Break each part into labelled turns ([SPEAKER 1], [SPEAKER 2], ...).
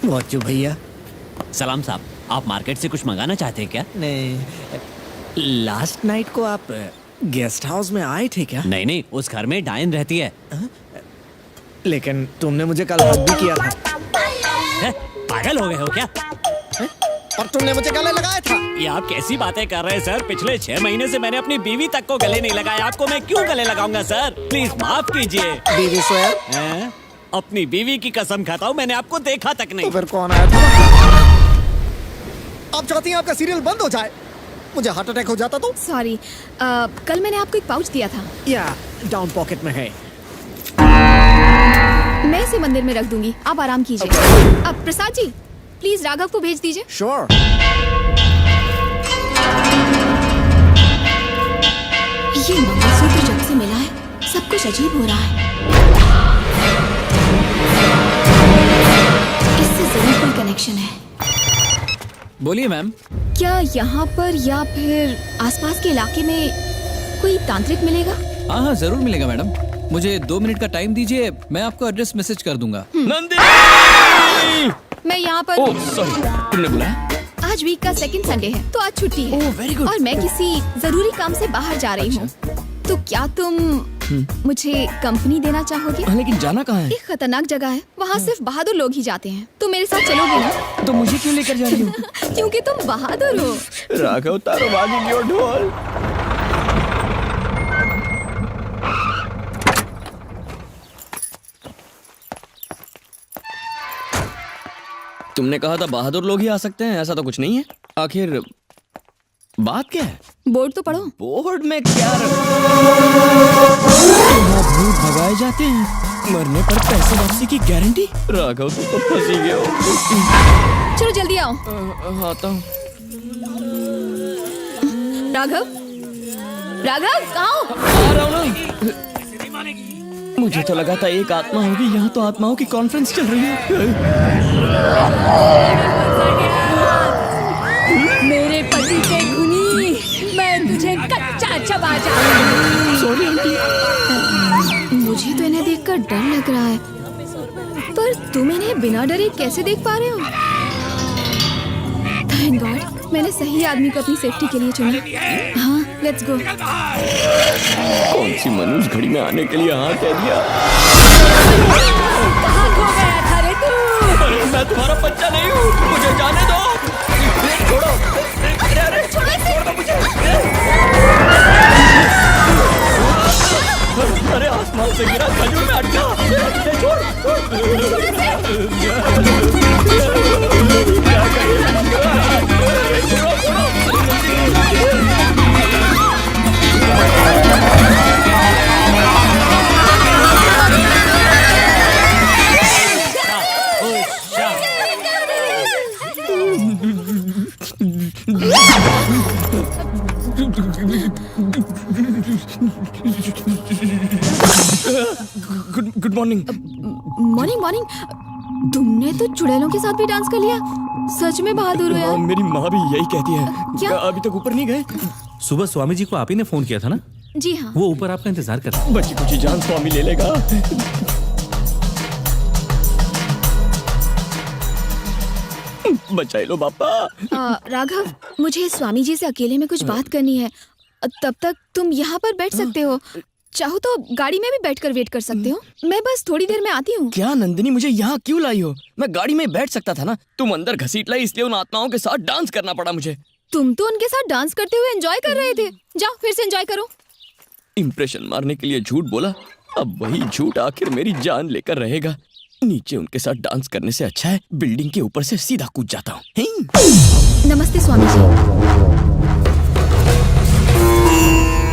[SPEAKER 1] वाचू भैया।
[SPEAKER 2] सलाम साहब, आप मार्केट से कुछ मंगाना चाहते हैं क्या?
[SPEAKER 1] नहीं, लास्ट नाइट को आप गेस्ट हाउस में आए थे क्या?
[SPEAKER 2] नहीं नहीं, उस घर में डायन रहती है।
[SPEAKER 1] लेकिन तुमने मुझे कल हक भी किया था।
[SPEAKER 2] पागल हो गए हो क्या?
[SPEAKER 1] और तुमने मुझे गले लगाया था।
[SPEAKER 2] ये आप कैसी बातें कर रहे हैं सर? पिछले 6 महीने से मैंने अपनी बीवी तक को गले नहीं लगाया, आपको मैं क्यों गले लगाऊंगा सर? प्लीज माफ कीजिए।
[SPEAKER 1] बीवी सोया?
[SPEAKER 2] अपनी बीवी की कसम खाता हूँ, मैंने आपको देखा तक नहीं।
[SPEAKER 1] तो फिर कौन आया था? आप चाहती हैं आपका सीरियल बंद हो जाए? मुझे हार्ट अटैक हो जाता तो?
[SPEAKER 3] सॉरी, कल मैंने आपको एक पाउच दिया था।
[SPEAKER 1] या डाउन पॉकेट में है।
[SPEAKER 3] मैं इसे मंदिर में रख दूंगी, आप आराम कीजिए। अब प्रसाद जी, प्लीज राघव को भेज दीजिए।
[SPEAKER 1] श्योर।
[SPEAKER 3] ये मंगलसूत्र जब से मिला है, सब कुछ अजीब हो रहा है। इससे जरूर कोई कनेक्शन है।
[SPEAKER 4] बोलिए मैम।
[SPEAKER 3] क्या यहाँ पर या फिर आसपास के इलाके में कोई तांत्रिक मिलेगा?
[SPEAKER 4] हाँ हाँ जरूर मिलेगा मैडम, मुझे 2 मिनट का टाइम दीजिए, मैं आपको एड्रेस मैसेज कर दूंगा।
[SPEAKER 2] नंदिनी!
[SPEAKER 3] मैं यहाँ पर।
[SPEAKER 4] ओह सॉरी, तुमने बुलाया?
[SPEAKER 3] आज वीक का सेकंड संडे है, तो आज छुट्टी है।
[SPEAKER 4] Oh very good.
[SPEAKER 3] और मैं किसी जरूरी काम से बाहर जा रही हूँ। तो क्या तुम मुझे कंपनी देना चाहोगे?
[SPEAKER 4] लेकिन जाना कहाँ है?
[SPEAKER 3] एक खतरनाक जगह है, वहाँ सिर्फ बहादुर लोग ही जाते हैं। तुम मेरे साथ चलोगे ना?
[SPEAKER 4] तो मुझे क्यों लेकर जा रही हो?
[SPEAKER 3] क्योंकि तुम बहादुर हो।
[SPEAKER 4] राघव तारो बाजी की ढोल। तुमने कहा था बहादुर लोग ही आ सकते हैं, ऐसा तो कुछ नहीं है। आखिर बात क्या है?
[SPEAKER 3] बोर्ड तो पढ़ो।
[SPEAKER 4] बोर्ड में क्या भूत भगाए जाते हैं, मरने पर पैसे वापसी की गारंटी। राघव तू तो फंसी गया हो।
[SPEAKER 3] चलो जल्दी आओ।
[SPEAKER 4] आता हूँ।
[SPEAKER 3] राघव, राघव कहाँ हो?
[SPEAKER 4] आ रहा हूँ ना। मुझे तो लगा था एक आत्मा होगी, यहाँ तो आत्माओं की कॉन्फ्रेंस चल रही है।
[SPEAKER 3] मेरे पति के गुनी, मैं तुझे कच्चा चबा जाऊंगी।
[SPEAKER 4] Sorry aunty.
[SPEAKER 3] मुझे तो इन्हें देखकर डर लग रहा है, पर तुम इन्हें बिना डरे कैसे देख पा रहे हो? थैंक गॉड, मैंने सही आदमी को अपनी सेफ्टी के लिए चुना। हाँ, लेट्स गो।
[SPEAKER 4] कौन सी मनुष्य घड़ी में आने के लिए हाँ कह दिया?
[SPEAKER 3] कहाँ खो गया था रे तू?
[SPEAKER 4] मैं तुम्हारा बच्चा नहीं हूँ, मुझे जाने दो। छोड़ो, छोड़ दो मुझे। अरे आसमान से गिरा खजूर में अटका। Good morning.
[SPEAKER 3] Morning morning. तुमने तो चुड़ैलों के साथ भी डांस कर लिया। सच में बहादुर हो यार।
[SPEAKER 4] मेरी माँ भी यही कहती है।
[SPEAKER 3] क्या?
[SPEAKER 4] अभी तक ऊपर नहीं गए?
[SPEAKER 5] सुबह स्वामी जी को आप ही ने फोन किया था ना?
[SPEAKER 3] जी हाँ।
[SPEAKER 5] वो ऊपर आपका इंतजार कर रहे हैं।
[SPEAKER 4] बची कुछ जान स्वामी ले लेगा। बचाई लो बापा।
[SPEAKER 3] राघव, मुझे स्वामी जी से अकेले में कुछ बात करनी है। तब तक तुम यहाँ पर बैठ सकते हो, चाहो तो गाड़ी में भी बैठकर वेट कर सकते हो। मैं बस थोड़ी देर में आती हूँ।
[SPEAKER 4] क्या नंदिनी, मुझे यहाँ क्यों लाई हो? मैं गाड़ी में बैठ सकता था ना। तुम अंदर घसीट लाई, इसलिए उन आत्माओं के साथ डांस करना पड़ा मुझे।
[SPEAKER 3] तुम तो उनके साथ डांस करते हुए एंजॉय कर रहे थे। जाओ फिर से एंजॉय करो।
[SPEAKER 4] इंप्रेशन मारने के लिए झूठ बोला, अब वही झूठ आखिर मेरी जान लेकर रहेगा। नीचे उनके साथ डांस करने से अच्छा है बिल्डिंग के ऊपर से सीधा कूद जाता हूँ।
[SPEAKER 3] नमस्ते स्वामी जी।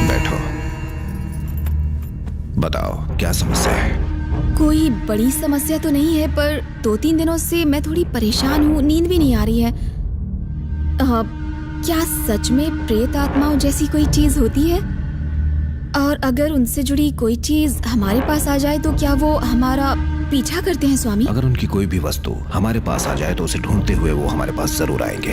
[SPEAKER 6] बैठो, बताओ क्या समस्या है?
[SPEAKER 3] कोई बड़ी समस्या तो नहीं है, पर 2-3 दिनों से मैं थोड़ी परेशान हूँ, नींद भी नहीं आ रही है। क्या सच में प्रेत आत्माओं जैसी कोई चीज होती है? और अगर उनसे जुड़ी कोई चीज हमारे पास आ जाए तो क्या वो हमारा पीछा करते हैं स्वामी?
[SPEAKER 6] अगर उनकी कोई भी वस्तु हमारे पास आ जाए तो उसे ढूंढते हुए वो हमारे पास जरूर आएंगे।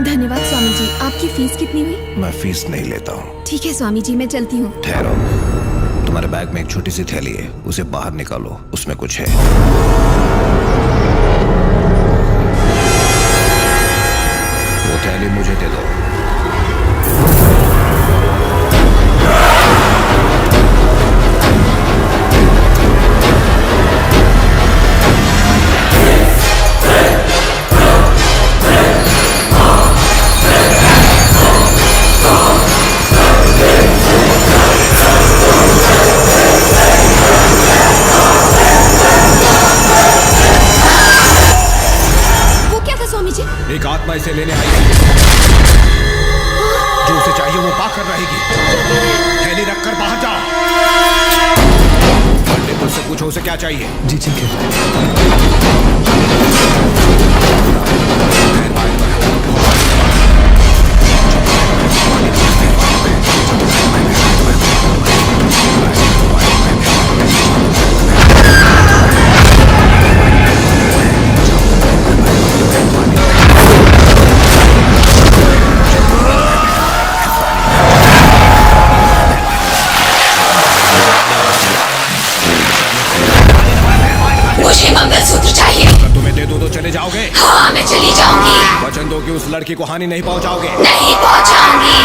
[SPEAKER 3] धन्यवाद स्वामी जी। आपकी फीस कितनी हुई?
[SPEAKER 6] मैं फीस नहीं लेता हूँ।
[SPEAKER 3] ठीक है स्वामी जी, मैं चलती हूँ।
[SPEAKER 6] ठहरो, तुम्हारे बैग में एक छोटी सी थैली है, उसे बाहर निकालो, उसमें कुछ है। वो थैली मुझे दे दो। एक आत्मा इसे लेने आई है। जो उसे चाहिए वो पाकर रहेगी। थैली रखकर बाहर जाओ। पंडित से पूछो उसे क्या चाहिए।
[SPEAKER 5] जी ठीक है।
[SPEAKER 7] मुझे मंगलसूत्र चाहिए।
[SPEAKER 6] अगर तुम्हें दे दो तो चले जाओगे?
[SPEAKER 7] हाँ, मैं चली जाऊंगी।
[SPEAKER 6] वचन दो कि उस लड़की को हानि नहीं पहुंचाओगे।
[SPEAKER 7] नहीं पहुंचाऊंगी।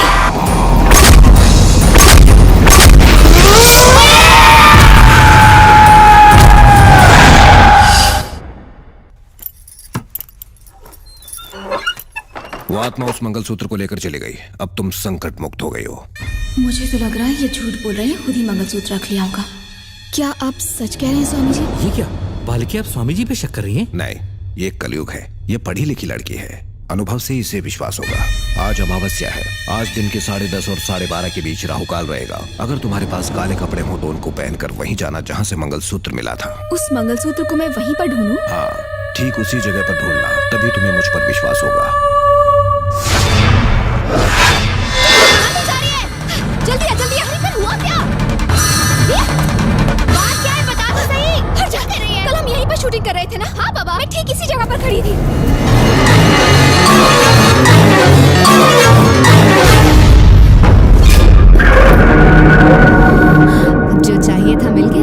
[SPEAKER 6] वो आत्मा उस मंगलसूत्र को लेकर चली गई। अब तुम संकट मुक्त हो गई हो।
[SPEAKER 3] मुझे तो लग रहा है ये झूठ बोल रहे हैं, खुद ही मंगलसूत्र रख लिया होगा। क्या आप सच कह रहे हैं स्वामी जी?
[SPEAKER 5] ये क्या बालिके, आप स्वामी जी पे शक कर रही हैं?
[SPEAKER 6] नहीं, ये कलयुग है। ये पढ़ी लिखी लड़की है, अनुभव से इसे विश्वास होगा। आज अमावस्या है। आज दिन के 10:30 और 12:30 के बीच राहुकाल रहेगा। अगर तुम्हारे पास काले कपड़े हो तो उनको पहनकर वहीं जाना जहाँ से मंगलसूत्र मिला था।
[SPEAKER 3] उस मंगलसूत्र को मैं वहीं पर ढूंढूं?
[SPEAKER 6] हाँ, ठीक उसी जगह पर ढूंढना, तभी तुम्हें मुझ पर विश्वास होगा।
[SPEAKER 3] जल्दी आ, जल्दी आ। अरे पर हुआ क्या? बात क्या है, बता तो सही। हर जाते रही है। कल हम यहीं पर शूटिंग कर रहे थे ना? हाँ बाबा, मैं ठीक इसी जगह पर खड़ी थी। जो चाहिए था मिल गया।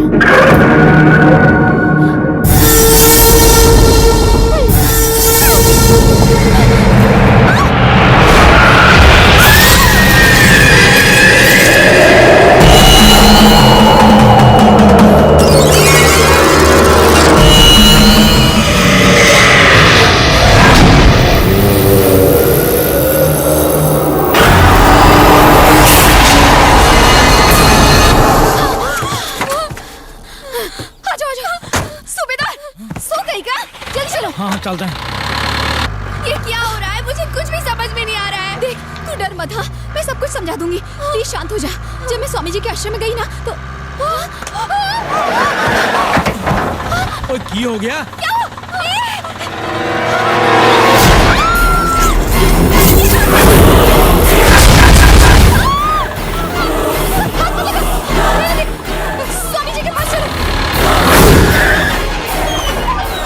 [SPEAKER 5] हाँ चलते हैं।
[SPEAKER 3] ये क्या हो रहा है? मुझे कुछ भी समझ में नहीं आ रहा है। देख, तू डर मत। हाँ, मैं सब कुछ समझा दूंगी। प्लीज शांत हो जा। जब मैं स्वामी जी के आश्रम में गई ना तो
[SPEAKER 5] ओए, की हो गया?
[SPEAKER 3] स्वामी जी के पास चलो।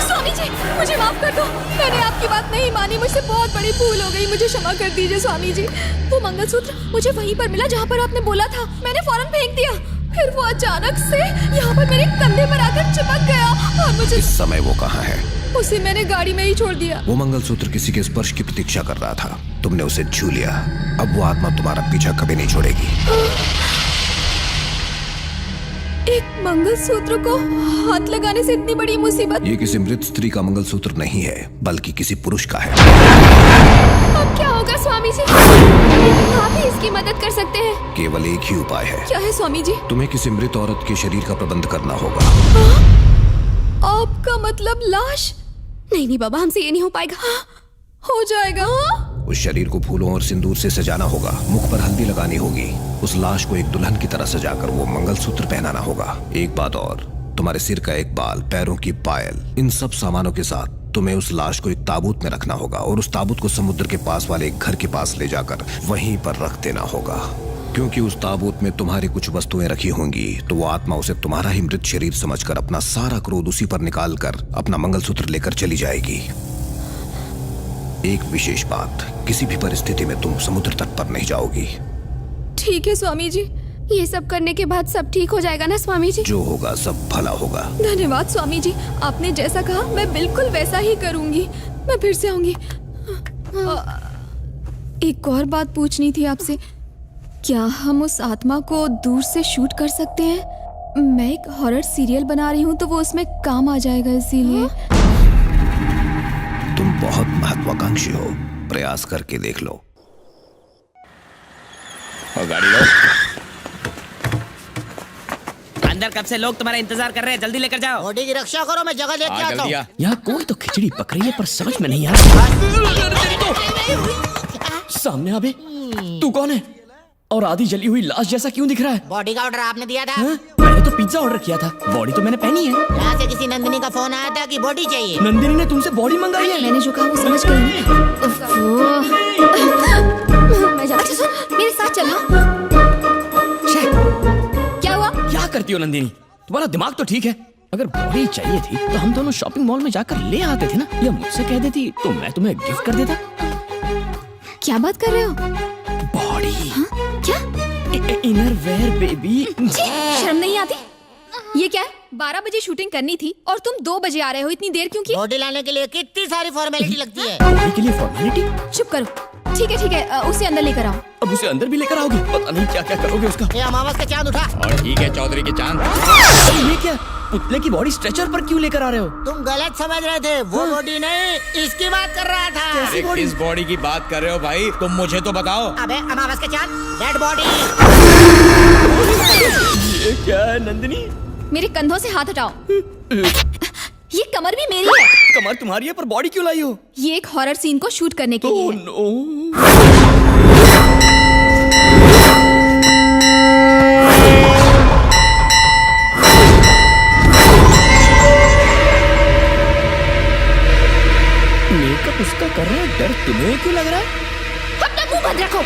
[SPEAKER 3] स्वामी जी, मुझे माफ कर दो। मैंने आपकी बात नहीं मानी। मुझसे बहुत बड़ी भूल हो गई। मुझे क्षमा कर दीजिए स्वामी जी। वो मंगलसूत्र मुझे वहीं पर मिला जहाँ पर आपने बोला था। मैंने फौरन फेंक दिया। फिर वो अचानक से यहाँ पर मेरे कंधे पर आकर चिपक गया और मुझे।
[SPEAKER 6] इस समय वो कहाँ है?
[SPEAKER 3] उसे मैंने गाड़ी में ही छोड़ दिया।
[SPEAKER 6] वो मंगलसूत्र किसी के स्पर्श की प्रतीक्षा कर रहा था। तुमने उसे छू लिया। अब वो आत्मा तुम्हारा पीछा कभी नहीं छोड़ेगी।
[SPEAKER 3] एक मंगलसूत्र को हाथ लगाने से इतनी बड़ी मुसीबत।
[SPEAKER 6] ये किसी मृत स्त्री का मंगलसूत्र नहीं है, बल्कि किसी पुरुष का है।
[SPEAKER 3] अब क्या होगा स्वामी जी? आप ही इसकी मदद कर सकते हैं।
[SPEAKER 6] केवल एक ही उपाय है।
[SPEAKER 3] क्या है स्वामी जी?
[SPEAKER 6] तुम्हें किसी मृत औरत के शरीर का प्रबंध करना होगा।
[SPEAKER 3] आपका मतलब लाश? नहीं नहीं बाबा, हमसे ये नहीं हो पाएगा। हो जाएगा।
[SPEAKER 6] उस शरीर को फूलों और सिंदूर से सजाना होगा। मुख पर हल्दी लगानी होगी। उस लाश को एक दुल्हन की तरह सजाकर वो मंगलसूत्र पहनाना होगा। एक बात और, तुम्हारे सिर का एक बाल, पैरों की पायल, इन सब सामानों के साथ तुम्हें उस लाश को एक ताबूत में रखना होगा और उस ताबूत को समुद्र के पास वाले एक घर के पास ले जाकर वहीं पर रख देना होगा। क्योंकि उस ताबूत में तुम्हारी कुछ वस्तुएं रखी होंगी, तो वो आत्मा उसे तुम्हारा ही मृत शरीर समझकर अपना सारा क्रोध उसी पर निकाल कर अपना मंगलसूत्र लेकर चली जाएगी। एक विशेष बात, किसी भी परिस्थिति में तुम समुद्र तट पर नहीं जाओगी।
[SPEAKER 3] ठीक है स्वामी जी, ये सब करने के बाद सब ठीक हो जाएगा ना स्वामी जी?
[SPEAKER 6] जो होगा सब भला होगा।
[SPEAKER 3] धन्यवाद स्वामी जी, आपने जैसा कहा मैं बिल्कुल वैसा ही करूंगी। मैं फिर से आऊंगी। एक और बात पूछनी थी आपसे, क्या हम उस आत्मा को दूर से शूट कर सकते हैं? मैं एक हॉरर सीरियल बना रही हूँ तो वो उसमें काम आ जाएगा, इसीलिए।
[SPEAKER 6] तुम बहुत महत्वाकांक्षी हो, प्रयास करके देख लो।
[SPEAKER 4] और गाड़ी लो।
[SPEAKER 8] अंदर कब से लोग तुम्हारा इंतजार कर रहे हैं, जल्दी लेकर जाओ।
[SPEAKER 9] बॉडी की रक्षा करो, मैं जगह लेके आता हूँ।
[SPEAKER 4] यहाँ कोई तो खिचड़ी पक रही है पर समझ में नहीं आ रहा। सामने आबे, तू कौन है? और आधी जली हुई लाश जैसा क्यों दिख रहा है?
[SPEAKER 9] बॉडी का ऑर्डर आपने दिया था?
[SPEAKER 4] हाँ? मैंने तो पिज्जा ऑर्डर किया था, बॉडी तो मैंने पहनी है।
[SPEAKER 9] यहाँ से किसी नंदिनी का फोन आया था कि बॉडी चाहिए।
[SPEAKER 4] नंदिनी ने तुमसे बॉडी मंगाई है?
[SPEAKER 3] मैंने जो कहा वो समझ गई ना? मैं जा- अच्छा सुन, मेरे साथ चल। हाँ? क्या हुआ?
[SPEAKER 4] क्या करती हो नंदिनी? तुम्हारा दिमाग तो ठीक है। अगर बॉडी चाहिए थी तो हम दोनों शॉपिंग मॉल में जाकर ले आते थे ना, या मुझसे कह देती तो मैं तुम्हें गिफ्ट कर देता।
[SPEAKER 3] क्या बात कर रहे हो?
[SPEAKER 4] बॉडी?
[SPEAKER 3] हाँ? क्या?
[SPEAKER 4] Inner wear baby.
[SPEAKER 3] शर्म नहीं आती? ये क्या है? 12 बजे शूटिंग करनी थी और तुम 2 बजे आ रहे हो, इतनी देर क्यों की?
[SPEAKER 9] बॉडी लाने के लिए कितनी सारी फॉर्मेलिटी लगती है।
[SPEAKER 4] बॉडी के लिए फॉर्मेलिटी?
[SPEAKER 3] चुप करो। ठीक है, उसे अंदर लेकर आओ।
[SPEAKER 4] अब उसे अंदर भी लेकर आओगे? पता नहीं क्या क्या करोगे उसका।
[SPEAKER 9] ये अमावस का चांद उठा।
[SPEAKER 2] और ठीक है चौधरी के चांद।
[SPEAKER 4] ये क्या? पुतले की बॉडी स्ट्रेचर पर क्यों लेकर आ रहे हो?
[SPEAKER 9] तुम गलत समझ रहे थे, वो बॉडी नहीं, इसकी बात कर रहा था।
[SPEAKER 2] अरे किस बॉडी की बात कर रहे हो भाई? तुम मुझे तो बताओ।
[SPEAKER 9] अबे अमावस का चांद, डेड बॉडी।
[SPEAKER 4] ये क्या है नंदिनी?
[SPEAKER 3] मेरे कंधों से हाथ हटाओ। ये कमर भी मेरी है।
[SPEAKER 4] कमर तुम्हारी है पर बॉडी क्यों लाई हो?
[SPEAKER 3] ये एक हॉरर सीन को शूट करने के लिए।
[SPEAKER 4] Oh no. मेकअप उसका कर रहा है, डर तुम्हें क्यों लग रहा है?
[SPEAKER 3] अपना मुंह बंद रखो।